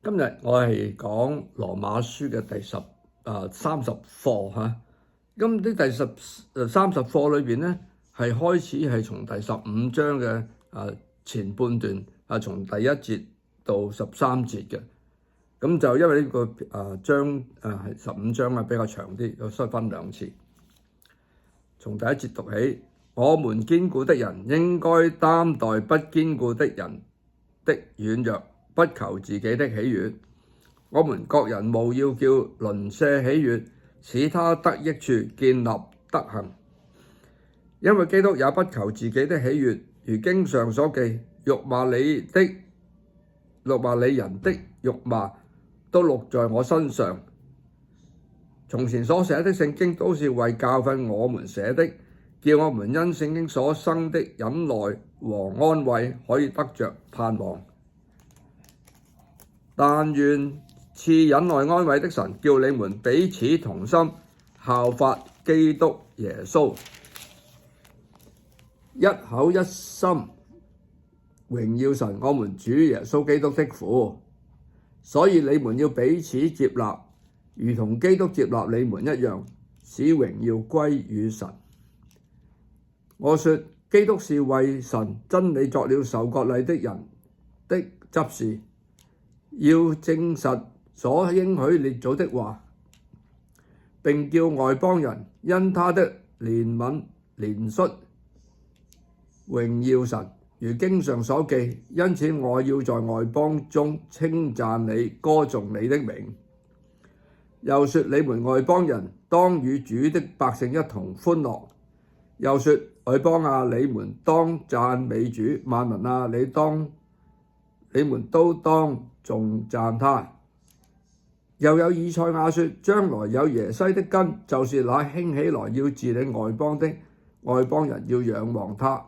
今日我係講羅馬書嘅第30課嚇。咁啲第30課裏邊咧，係開始係從第15章嘅前半段從第1節到13節嘅。咁就因為呢個章係15章比較長啲，所以分兩次。從第1節讀起，我們堅固的人應該擔待不堅固的人的軟弱，不求自己的喜悅。我們各人務要叫鄰舍喜悅，使他得益處，建立德行。因為基督也不求自己的喜悅，如經上所記：辱罵你人的辱罵都錄在我身上。從前所寫的聖經都是為教訓我們寫的，叫我們因聖經所生的忍耐和安慰可以得着盼望。但願賜忍耐安慰的神，叫你們彼此同心，效法基督耶穌，一口一心榮耀神我們主耶穌基督的父。所以你們要彼此接納，如同基督接納你們一樣，使榮耀歸於神。我說基督是為神真理作了受割禮的人的執事，要證實所應許列祖的話，並叫外邦人因他的憐憫憐恤榮耀神，如經上所記：因此我要在外邦中稱讚你，歌頌你的名。又說你們外邦人當與主的百姓一同歡樂。又說外邦啊，你們當讚美主；萬民啊，你們都當頌讚他。又有以賽亞說：將來有耶西的根，就是那興起來要治理外邦的，外邦人要仰望他。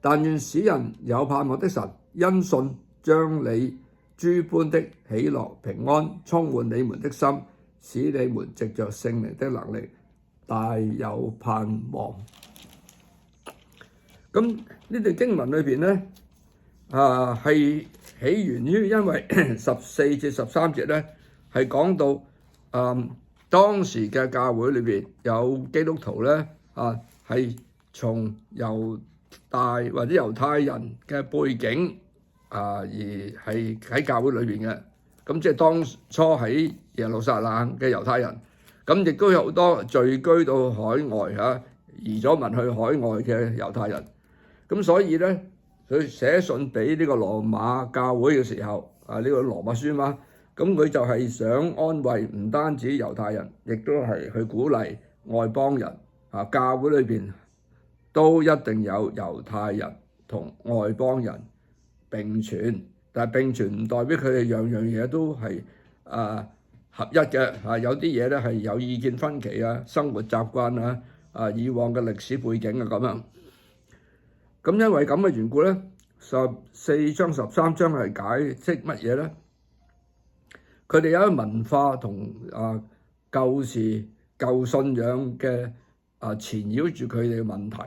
但願使人有盼望的神，因信將你諸般的喜樂平安充滿你們的心，使你們藉着聖靈的能力大有盼望。咁呢段經文裏邊咧，係起源於因為14至13節咧，係講到當時嘅教會裏邊有基督徒咧，係從猶大或者猶太人嘅背景而係喺教會裏邊嘅。咁即係當初喺耶路撒冷嘅猶太人，咁亦都有好多聚居到海外移咗民去海外嘅猶太人。咁所以咧，佢寫信俾呢個羅馬教會嘅時候，呢個羅馬書嘛，咁佢就係想安慰唔單止猶太人，亦都係去鼓勵外邦人。教會裏邊都一定有猶太人同外邦人並存，但係並存唔代表佢哋樣樣嘢都係合一嘅。有啲嘢咧係有意見分歧生活習慣以往嘅歷史背景咁樣。咁因為咁嘅緣故咧，14章13章係解釋乜嘢咧？佢哋有一個文化同舊時舊信仰嘅纏繞住佢哋嘅問題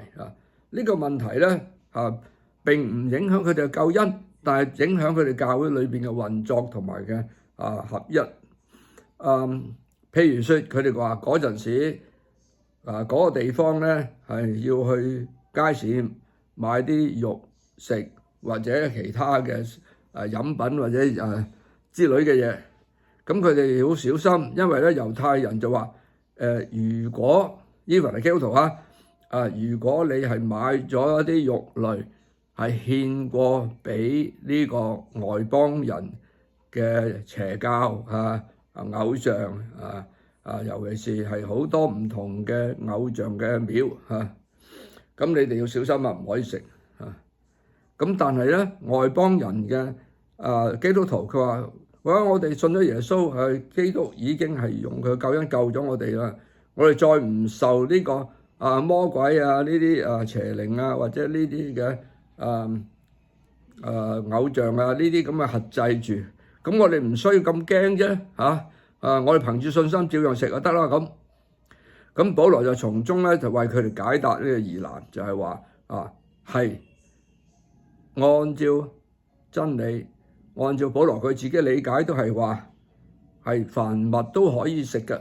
呢個問題咧並唔影響佢哋嘅救恩，但係影響佢哋教會裏邊嘅運作同埋嘅合一。譬如說佢哋話嗰陣時嗰個地方咧係要去街市買啲肉食或者其他嘅飲品或者之類嘅嘢，咁佢哋好小心，因為咧猶太人就話如果even係基督徒如果你係買咗一啲肉類係獻過俾呢個外邦人嘅邪教偶像尤其是係好多唔同嘅偶像嘅廟咁你哋要小心唔可以食咁但係咧外邦人嘅基督徒佢話：我哋信咗耶穌基督已經係用佢救恩救咗我哋啦，我哋再唔受呢個魔鬼呢啲邪靈或者呢啲嘅偶像呢啲咁嘅轄制住，咁我哋唔需要咁驚啫我哋憑住信心照樣食就得啦咁保羅就從中咧就為佢哋解答呢個疑難，就係話係按照真理按照保羅佢自己理解都係話係凡物都可以食嘅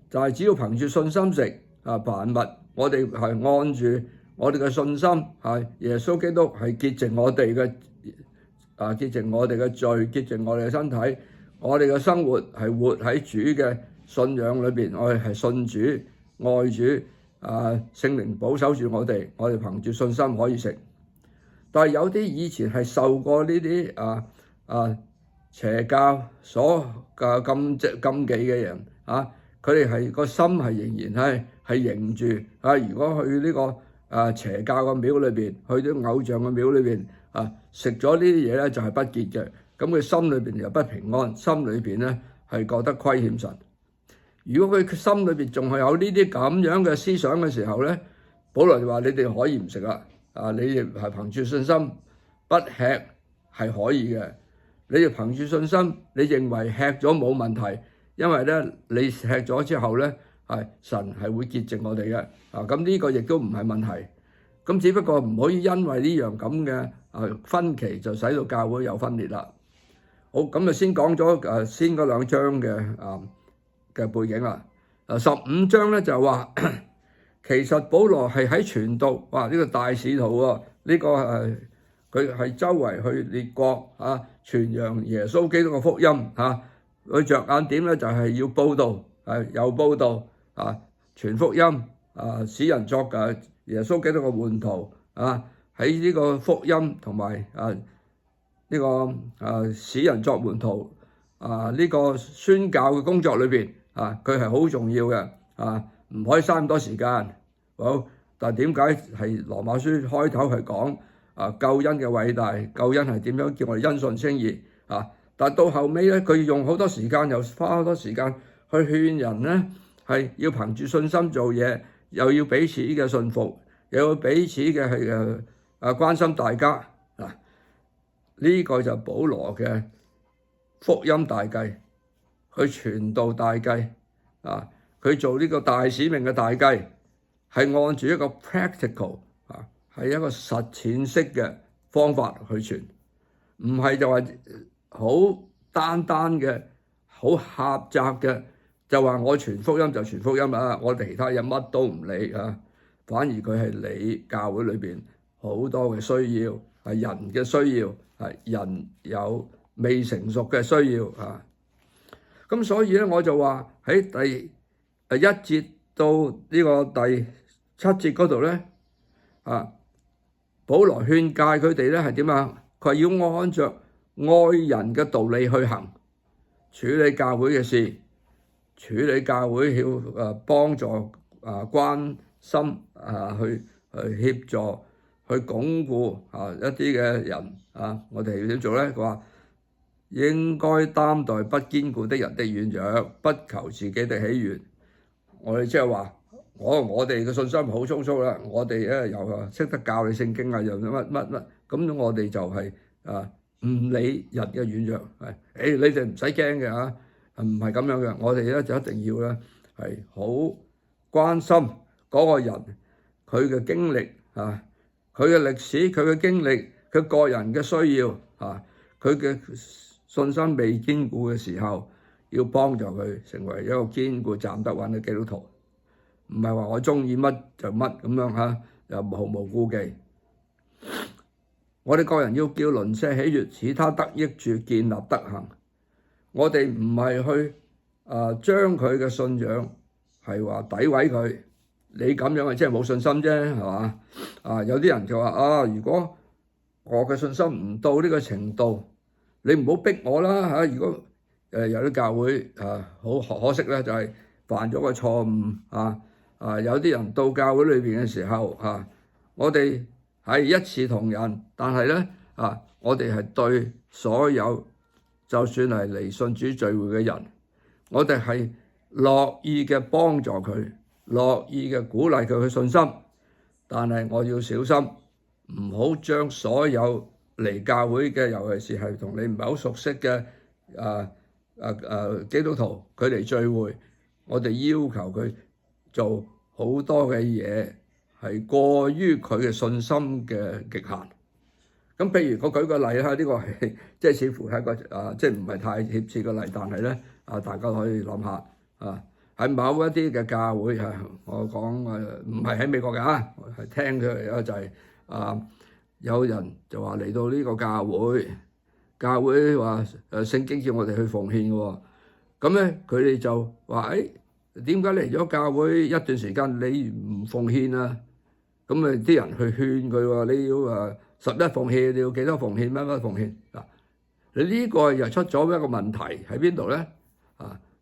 就係只要憑住信心食凡物，我哋係按住我哋嘅信心耶穌基督係潔淨我哋嘅潔淨我哋嘅罪，潔淨我哋嘅身體，我哋嘅生活係活喺主嘅信仰裏邊，我哋係信主愛主聖靈保守住我哋憑住信心可以食。但係有啲以前係受過呢啲邪教所禁忌嘅人佢哋係個心係仍然係認住如果去呢個邪教嘅廟裏邊，去啲偶像嘅廟裏邊食咗呢啲嘢咧就係不潔嘅，咁佢心裏邊又不平安，心裏邊咧係覺得虧欠神。如果佢心裏邊仲係有呢啲咁樣嘅思想嘅時候咧，保羅就話你哋可以唔食啦，你哋係憑住信心不吃係可以嘅。你哋憑住信心，你認為吃咗冇問題，因為咧你吃咗之後咧神係會潔淨我哋嘅咁呢個亦都唔係問題。咁只不過唔可以因為呢樣咁嘅分歧就使到教會有分裂啦。好，咁就先講咗先嗰兩章嘅背景啦。15章咧就話其實保羅係喺傳道，呢個大使徒喎，呢個佢係周圍去列國傳揚耶穌基督嘅福音佢着眼點咧就係要報道有報道傳福音使人作耶穌基督嘅門徒喺呢個福音同埋呢個使人作門徒呢個宣教嘅工作裏邊佢係好重要嘅唔可以嘥咁多時間。好，但係點解係羅馬書開頭係講救恩嘅偉大，救恩係點樣叫我哋因信稱義但係到後尾咧，佢用好多時間，又花好多時間去勸人咧，係要憑住信心做嘢，又要彼此嘅信服，又要彼此嘅係關心大家呢個就保羅嘅福音大計，佢傳道大計佢做呢個大使命嘅大計，係按住一個 practical 係一個實踐式嘅方法去傳，唔係就話好單單嘅好狹窄嘅，就話我傳福音就傳福音我哋其他嘢乜都唔理反而佢係理教會裏邊好多嘅需要，係人嘅需要，係人有未成熟嘅需要咁所以咧我就話喺第1節到呢個第7節嗰度咧保羅勸誡佢哋咧係點佢話要按着愛人嘅道理去行，處理教會嘅事，處理教會要幫助關心去協助去鞏固一啲嘅人我哋要點做咧？佢話應該擔待不堅固的人的軟弱，不求自己的喜悅。我哋即係話我哋嘅信心好粗粗啦，我哋咧又識得教你聖經又乜咁我哋就係唔理人嘅軟弱你哋唔使驚嘅唔係咁樣嘅。我哋咧就一定要咧係好關心嗰個人佢嘅經歷佢嘅歷史，佢嘅經歷，佢個人嘅需要佢嘅信心未堅固嘅時候，要幫助佢成為一個堅固站得穩嘅基督徒，唔係話我中意乜就乜咁樣又毫無顧忌。我哋個人要叫鄰舍喜悅，使他得益處，建立德行。我哋唔係去將佢嘅信仰係話詆毀佢，你咁樣即係冇信心啫，係嘛？有啲人就話如果我嘅信心唔到呢個程度，你唔好逼我啦如果有啲教會好可惜咧，就係犯咗個錯誤有啲人到教會裏邊嘅時候我哋係一視同仁，但係咧我哋係對所有就算係嚟信主聚會嘅人，我哋係樂意嘅幫助佢，樂意嘅鼓勵佢嘅信心，但係我要小心，唔好將所有嚟教會嘅，尤其是係同你唔係好熟悉嘅基督徒，佢嚟聚會，我哋要求佢做好多嘅嘢，係過於佢嘅信心嘅極限。咁譬如我舉個例啦，呢個係即係似乎係一個即係唔係太貼切嘅例，但係咧大家可以諗下喺某一啲嘅教會我講唔係喺美國嘅係聽佢嚟就係有人就話嚟到呢個教會話聖經叫我哋去奉獻嘅喎，咁咧佢哋就話點解嚟咗教會一段時間你唔奉獻啊？咁啲人去勸佢話你要11奉獻，你要幾多奉獻，乜奉獻嗱？你呢個又出咗一個問題喺邊度咧？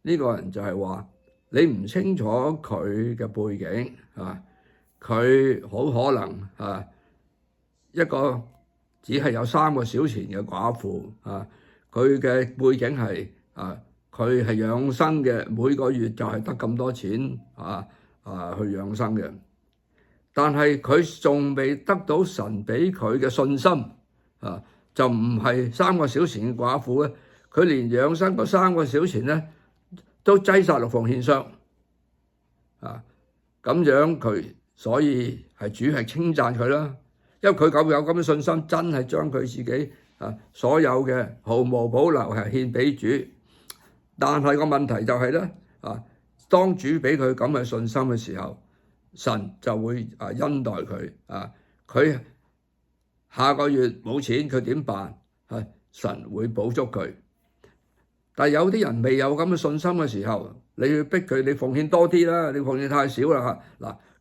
呢個人就係話你唔清楚佢嘅背景佢好可能一個只係有3個小錢嘅寡婦佢嘅背景係佢係養生嘅，每個月就係得咁多錢去養生嘅。但係佢仲未得到神俾佢嘅信心就唔係3個小錢嘅寡婦咧，佢連養生嗰3個小錢咧都擠晒落奉獻箱咁樣佢，所以係主係稱讚佢啦，因為佢有咁嘅信心，真係將佢自己所有嘅毫無保留係獻俾主。但係個問題就係咧當主俾佢咁嘅信心嘅時候，神就會恩待佢佢下個月冇錢，佢點辦？神會補足佢。但係有啲人未有咁嘅信心嘅時候，你要逼佢，你奉獻多啲啦，你奉獻太少啦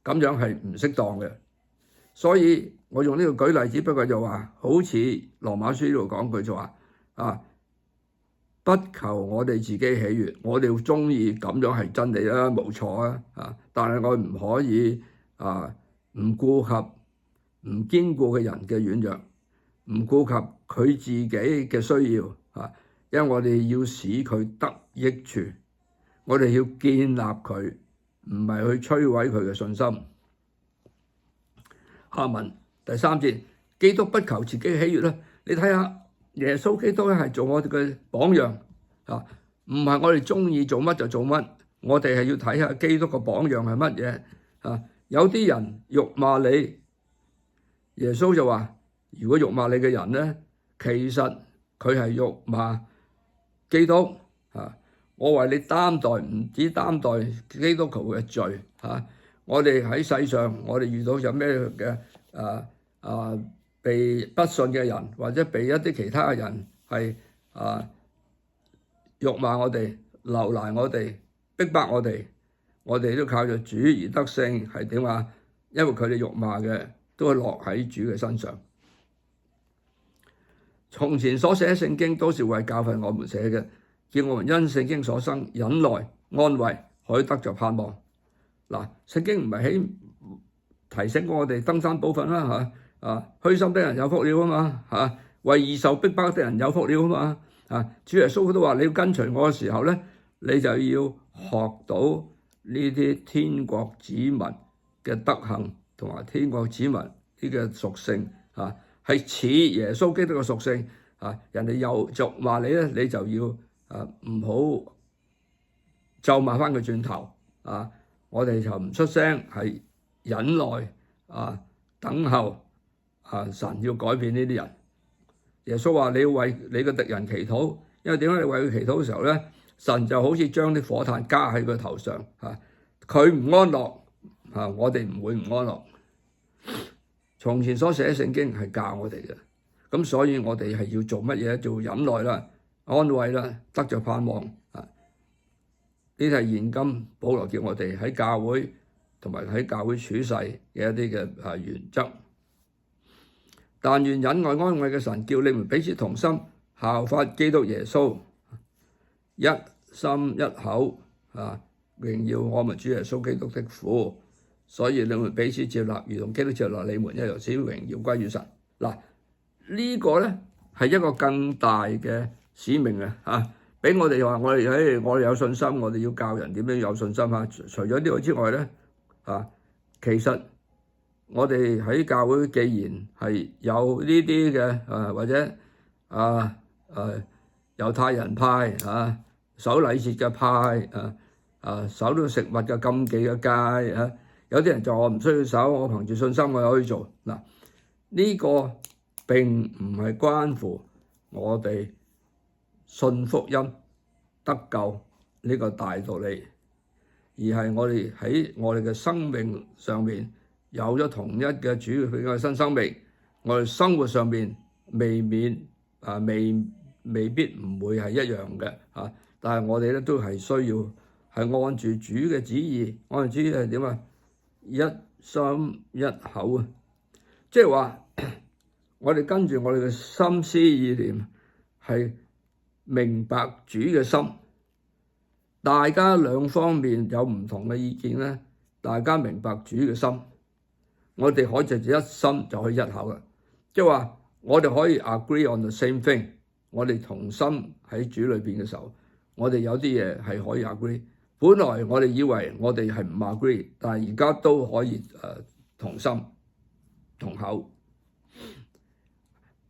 咁樣係唔適當嘅。所以我用呢個舉例，只不過就話好似羅馬書呢度講句就話不求我哋自己喜悅，我哋中意咁樣係真理啦，冇錯但係我唔可以唔顧及唔堅固嘅人嘅軟弱，唔顧及佢自己嘅需要因為我哋要使佢得益處，我哋要建立佢，唔係去摧毀佢嘅信心。下文第3節，基督不求自己喜悅咧，你睇下耶穌基督係做我哋嘅榜樣唔係我哋中意做乜就做乜，我哋係要睇下基督嘅榜樣係乜嘢有啲人辱罵你，耶穌就話：如果辱罵你嘅人咧，其實佢係辱罵基督我為你擔待，唔止擔待基督徒嘅罪我哋喺世上，我哋遇到有咩嘅被不信嘅人，或者被一啲其他嘅人係辱罵我哋、流難我哋、逼迫我哋，我哋都靠着主而得勝，係點因為佢哋辱罵嘅都係落喺主嘅身上。從前所寫聖經都是為教訓我們寫嘅，叫我們因聖經所生忍耐安慰，可以得着盼望。聖經唔係提醒我哋登山寶訓啦虛心的人有福了嘛為義受逼迫的人有福了嘛主耶穌都話你要跟隨我嘅時候咧，你就要學到呢啲天國子民嘅德行同埋天國子民呢個屬性係似耶穌基督嘅屬性人哋又辱罵你咧，你就要唔好咒罵翻佢轉頭我哋就唔出聲，係忍耐等候神要改變呢啲人。耶穌話你要為你嘅敵人祈禱，因為點解你為佢祈禱嘅時候咧，神就好似將啲火炭加喺佢頭上佢唔安樂我哋唔會唔安樂。從前所寫聖經係教我哋嘅，咁所以我哋係要做乜嘢？做忍耐啦、安慰啦、得着盼望呢啲係現今保羅叫我哋喺教會同埋喺教會處世嘅一啲嘅原則。但願忍耐安慰嘅神叫你們彼此同心，效法基督耶穌，一心一口榮耀我們主耶穌基督的父。所以你們彼此接納，如同基督接納你們一樣，使榮耀歸於神。呢個咧係一個更大嘅使命俾我哋話，我哋有信心，我哋要教人點樣有信心除咗呢個之外咧其實我哋喺教會既然係有呢啲嘅或者猶太人派守禮節嘅派守到食物嘅禁忌嘅戒有啲人就我唔需要守，我憑住信心我可以做呢個並唔係關乎我哋信福音得救呢個大道理，而係我哋喺我哋嘅生命上面有咗同一嘅主要嘅新生命，我哋生活上面未必唔會係一樣嘅嚇，但係我哋咧都係需要係按住主嘅旨意，按住主意係點啊？一心一口啊！即係話我哋跟住我哋嘅心思意念係明白主嘅心，大家兩方面有唔同嘅意見咧，大家明白主嘅心，我哋可以就一心就可以一口啦。即係話我哋可以 agree on the same thing， 我哋同心喺主裏邊嘅時候，我哋有啲嘢係可以 agree。本來我哋以為我哋係唔 agree， 但係而家都可以同心同口，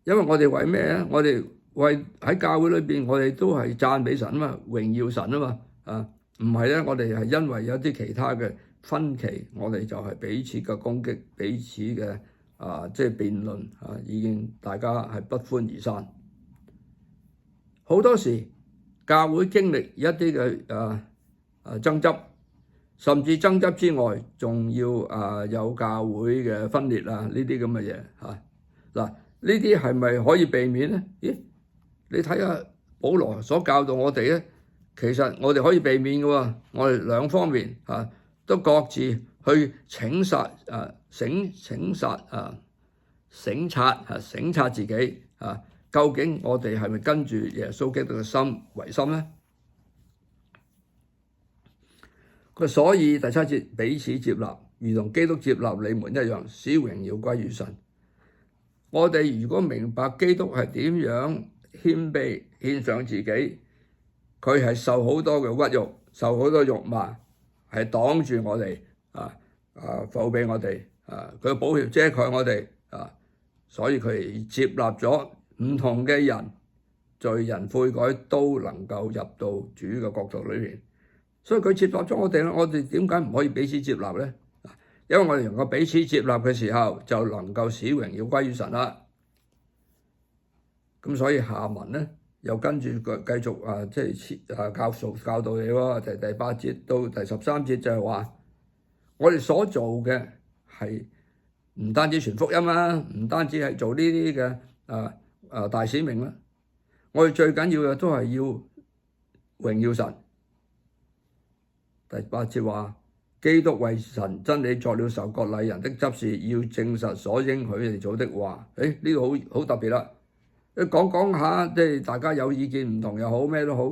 因為我哋為咩咧？我哋為喺教會裏邊，我哋都係讚美神啊嘛，榮耀神啊嘛，唔係咧，我哋係因為有啲其他嘅分歧，我哋就係彼此嘅攻擊，彼此嘅即係辯論已經大家係不歡而散。好多時教會經歷一啲嘅爭執，甚至爭執之外，仲要有教會嘅分裂呢啲咁嘅嘢嚇。嗱，呢啲係咪可以避免咧？咦，你睇下保羅所教導我哋咧，其實我哋可以避免嘅喎。我哋兩方面都各自去省察自己究竟我哋係咪跟住耶穌基督嘅心為心咧？佢所以第七節彼此接納，如同基督接納你們一樣，使榮耀歸於神。我哋如果明白基督係點樣謙卑獻上自己，佢係受好多嘅屈辱，受好多辱罵，係擋住我哋補俾我哋佢嘅寶血遮蓋我哋所以佢接納咗唔同嘅人，罪人悔改都能夠入到主嘅國度裏面。所以佢接納咗我哋啦，我哋點解唔可以彼此接納咧？因為我哋能夠彼此接納嘅時候，就能夠使榮耀歸於神啦。咁所以下文咧又跟住繼續即係教導你喎。第8節到第13節就係話，我哋所做嘅係唔單止傳福音啦，唔單止係做呢啲嘅大使命啦，我哋最緊要嘅都係要榮耀神。第8節話，基督為神真理作了受割禮人的執事，要證實所應許你做的話。呢個好特別啦！你講下，即係大家有意見唔同又好，咩都好。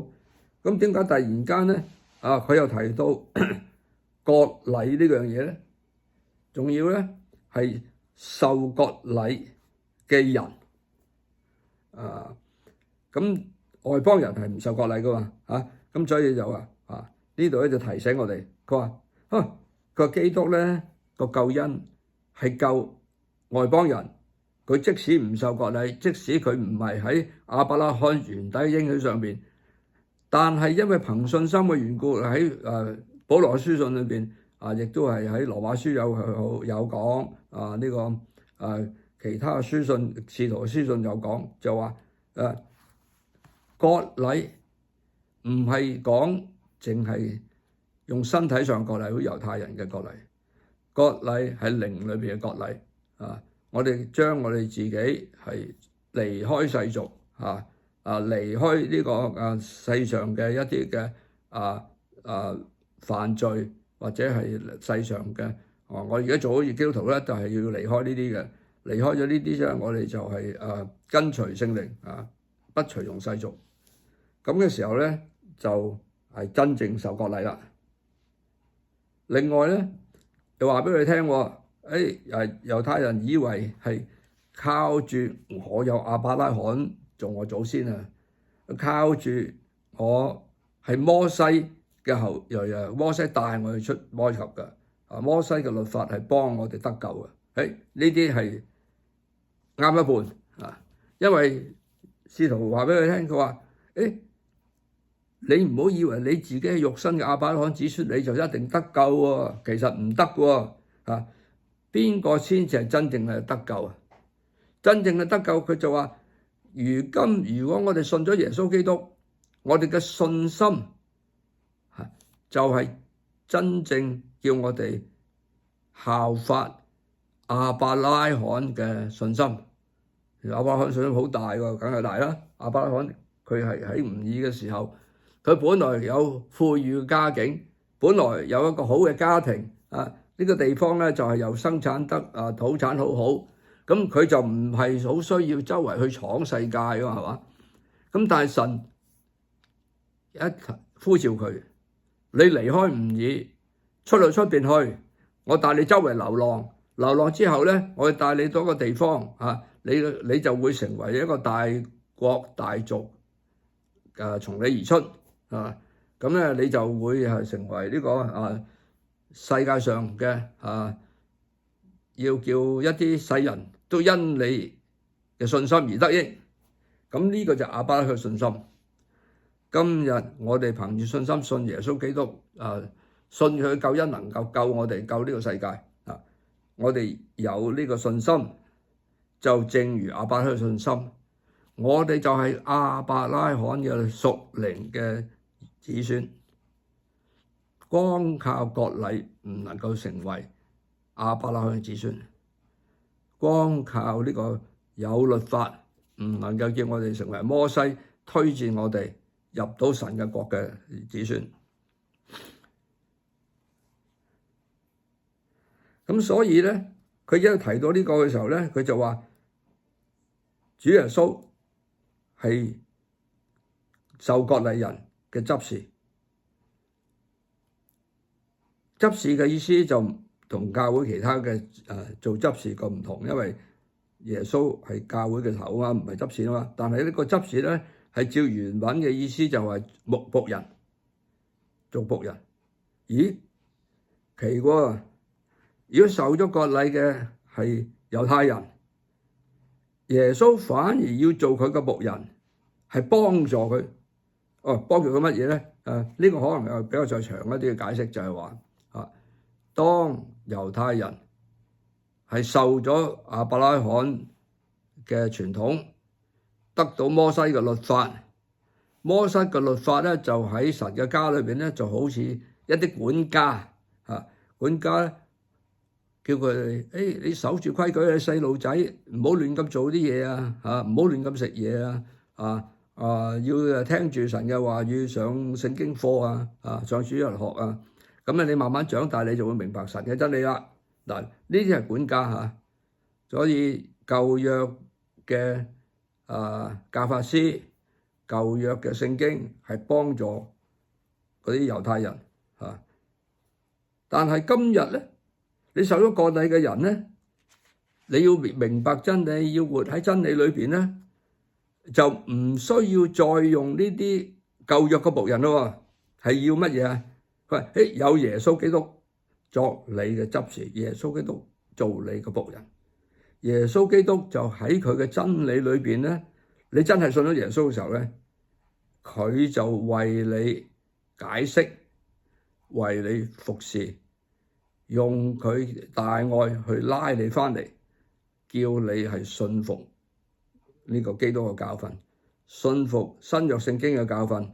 咁點解突然間咧佢又提到割禮呢樣嘢咧？仲要咧係受割禮嘅人咁外邦人係唔受割禮噶嘛咁所以就話呢度咧就提醒我哋，佢話基督咧個救恩係救外邦人，佢即使唔受割禮，即使佢唔係喺亞伯拉罕原底應許上邊，但係因為憑信心嘅緣故，喺保羅書信裏邊亦都係喺羅馬書有講呢個其他書信使徒嘅書信有講，就話割禮唔係講淨係用身體上割禮，好似猶太人嘅割禮。割禮係靈裏邊嘅割禮我哋將我哋自己係離開世俗離開呢個世上嘅一啲嘅犯罪，或者係世上嘅我而家做好似基督徒咧，就係要離開呢啲嘅。離開咗呢啲啫，我哋就係跟隨聖靈不隨從世俗。咁嘅時候咧，就係真正受割禮啦。另外咧，又話俾佢聽猶太人以為係靠住我有亞伯拉罕做我祖先靠住我係摩西嘅後裔摩西帶我哋出埃及嘅摩西嘅律法係幫我哋得救嘅。呢啲係啱一半因為使徒話俾佢聽，佢話你唔好以為你自己係肉身嘅亞伯拉罕子孫，你就一定得救喎。其實唔得喎邊個先至係真正係得救真正嘅得救，佢就話：如果我哋信咗耶穌基督，我哋嘅信心就係真正叫我哋效法亞伯拉罕嘅信心。亞伯拉罕信心好大喎，梗係大啦。亞伯拉罕佢係喺吾珥嘅時候，佢本來有富裕嘅家境，本來有一個好嘅家庭啊。呢個地方咧就係又生產得土產好好，咁佢就唔係好需要周圍去闖世界㗎，係嘛？咁但係神一呼召佢，你離開吾珥，出去出邊去，我帶你周圍流浪，流浪之後咧，我會帶你到一個地方啊，你就會成為一個大國大族，從你而出啊，咁咧你就會係成為呢個世界上嘅要叫一啲世人都因你嘅信心而得益。咁呢個就亞伯拉罕嘅信心。今日我哋憑住信心信耶穌基督，信佢救恩能夠救我哋救呢個世界啊！我哋有呢個信心，就正如亞伯拉罕嘅信心，我哋就係亞伯拉罕嘅屬靈嘅子孫。光靠割禮唔能夠成為亞伯拉罕嘅子孫，光靠呢個有律法唔能夠叫我哋成為摩西推薦我哋入到神嘅國嘅子孫。咁所以咧，佢一提到呢個嘅時候咧，佢就話主耶穌係受割禮人嘅執事。執事嘅意思就同教會其他嘅做執事個唔同，因為耶穌係教會嘅頭啊嘛，唔係執事啊嘛。但係呢個執事咧係照原文嘅意思就係僕人，做僕人。咦，奇喎！如果受咗割禮嘅係猶太人，耶穌反而要做佢嘅僕人，係幫助佢。幫助佢乜嘢咧？呢個可能又比較再長一啲嘅解釋，就係話。當猶太人係受咗亞伯拉罕嘅傳統，得到摩西嘅律法，摩西嘅律法咧就喺神嘅家裏邊咧，就好似一啲管家管家咧叫佢哋，你守住規矩，你細路仔唔好亂咁做啲嘢唔好亂咁食嘢要聽住神嘅話語，上聖經課上主日學咁你慢慢長大，你就會明白神嘅真理啦。嗱，呢啲係管家所以舊約嘅教法師、舊約嘅聖經係幫助嗰啲猶太人但係今日咧，你受咗割禮嘅人咧，你要明白真理，要活喺真理裏邊咧，就唔需要再用呢啲舊約嘅僕人咯，係要乜嘢啊？佢話：有耶穌基督作你嘅執事，耶穌基督做你嘅僕人。耶穌基督就喺佢嘅真理裏邊咧，你真係信咗耶穌嘅時候咧，佢就為你解釋，為你服侍，用佢大愛去拉你翻嚟，叫你係信服呢個基督嘅教訓，信服新約聖經嘅教訓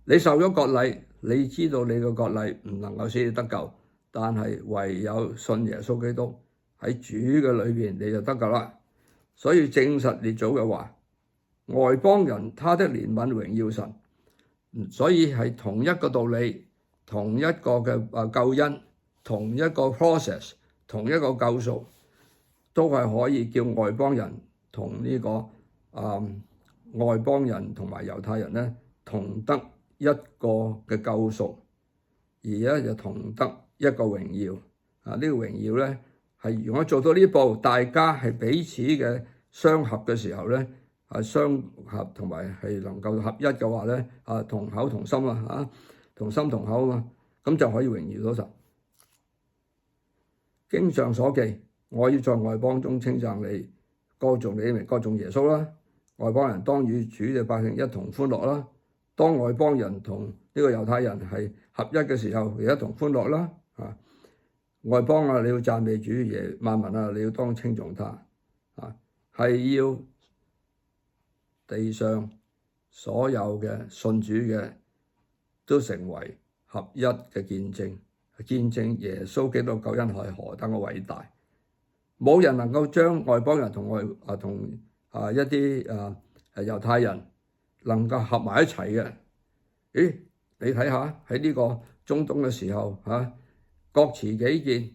你受咗割禮。你知道你個割禮唔能夠使你得救，但係唯有信耶穌基督喺主嘅裏邊，你就得救啦。所以證實列祖嘅話，外邦人他的憐憫榮耀神，所以係同一個道理，同一個嘅救恩，同一個 process， 同一個救贖，都係可以叫外邦人同呢個外邦人同埋猶太人咧同得一個嘅救贖，而咧就同得一個榮耀呢個榮耀咧係如果做到呢步，大家係彼此嘅相合嘅時候咧相合同埋係能夠合一嘅話咧同口同心同心同口嘛，咁就可以榮耀到神。經上所記，我要在外邦中稱讚你，歌頌你的名，歌頌耶穌啦。外邦人當與主嘅百姓一同歡樂啦。當外邦人同呢個猶太人係合一嘅時候，一同歡樂啦。外邦你要讚美主，萬民你要當稱頌他。係要地上所有嘅信主嘅都成為合一嘅見證，見證耶穌基督救恩係何等嘅偉大。冇人能夠將外邦人同一啲猶太人能夠合埋一齊嘅。咦？你睇下喺呢個中東嘅時候各持己見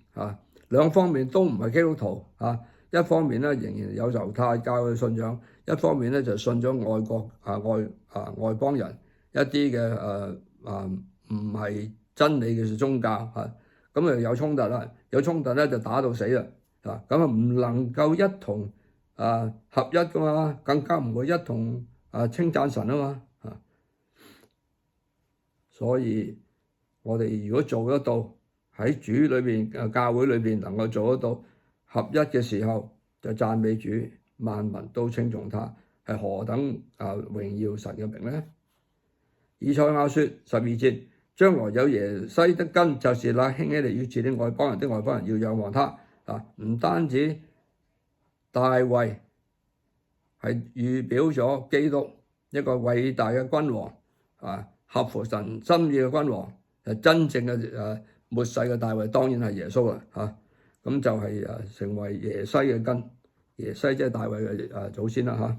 兩方面都唔係基督徒一方面咧仍然有猶太教嘅信仰，一方面咧就信咗外國外邦人一啲嘅唔係真理嘅宗教咁啊有衝突啦，有衝突咧就打到死啦咁啊唔能夠一同合一噶嘛，更加唔會一同稱讚神啊嘛所以我哋如果做得到喺主裏邊教會裏邊能夠做得到合一嘅時候，就讚美主，萬民都稱頌他，係何等榮耀神嘅名呢？以賽亞說12節，將來有耶西的根，就是那興起嚟要治理外邦人的外邦人要仰望他唔單止大衛係預表咗基督一個偉大嘅君王合乎神心意嘅君王，真正嘅末世嘅大衛當然係耶穌啦咁就係成為耶西嘅根，耶西即係大衛嘅祖先啦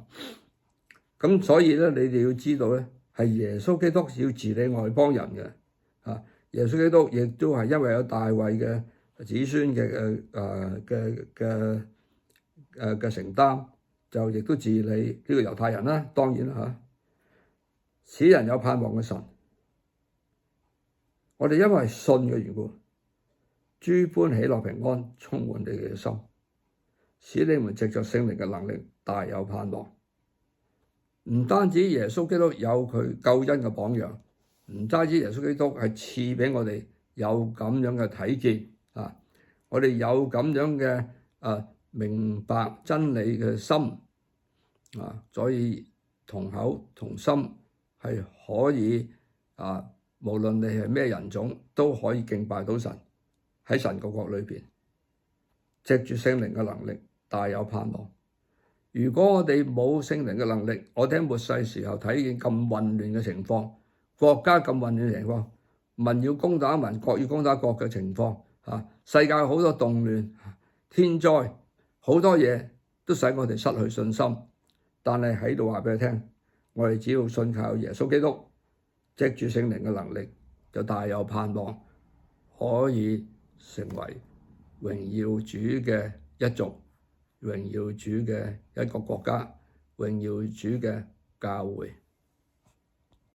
咁所以咧，你哋要知道咧，係耶穌基督要治理外邦人嘅耶穌基督亦都係因為有大衛嘅子孫嘅承擔，就亦都治理呢個猶太人啦，當然啦使人有盼望嘅神，我哋因為信嘅緣故，諸般喜樂平安充滿你哋嘅心，使你們藉着聖靈嘅能力大有盼望。唔單止耶穌基督有佢救恩嘅榜樣，唔單止耶穌基督係賜俾我哋有咁樣嘅睇見我哋有咁樣嘅明白真理嘅心所以同口同心係可以無論你係咩人種都可以敬拜到神，喺神個國裏邊，藉住聖靈嘅能力大有盼望。如果我哋冇聖靈嘅能力，我哋喺末世時候睇見咁混亂嘅情況，國家咁混亂嘅情況，民要攻打民，國要攻打國嘅情況世界好多動亂、天災，好多嘢都使我哋失去信心。但係喺度話俾你聽，我哋只要信靠耶穌基督，藉住聖靈嘅能力，就大有盼望，可以成為榮耀主嘅一族，榮耀主嘅一個國家，榮耀主嘅教會。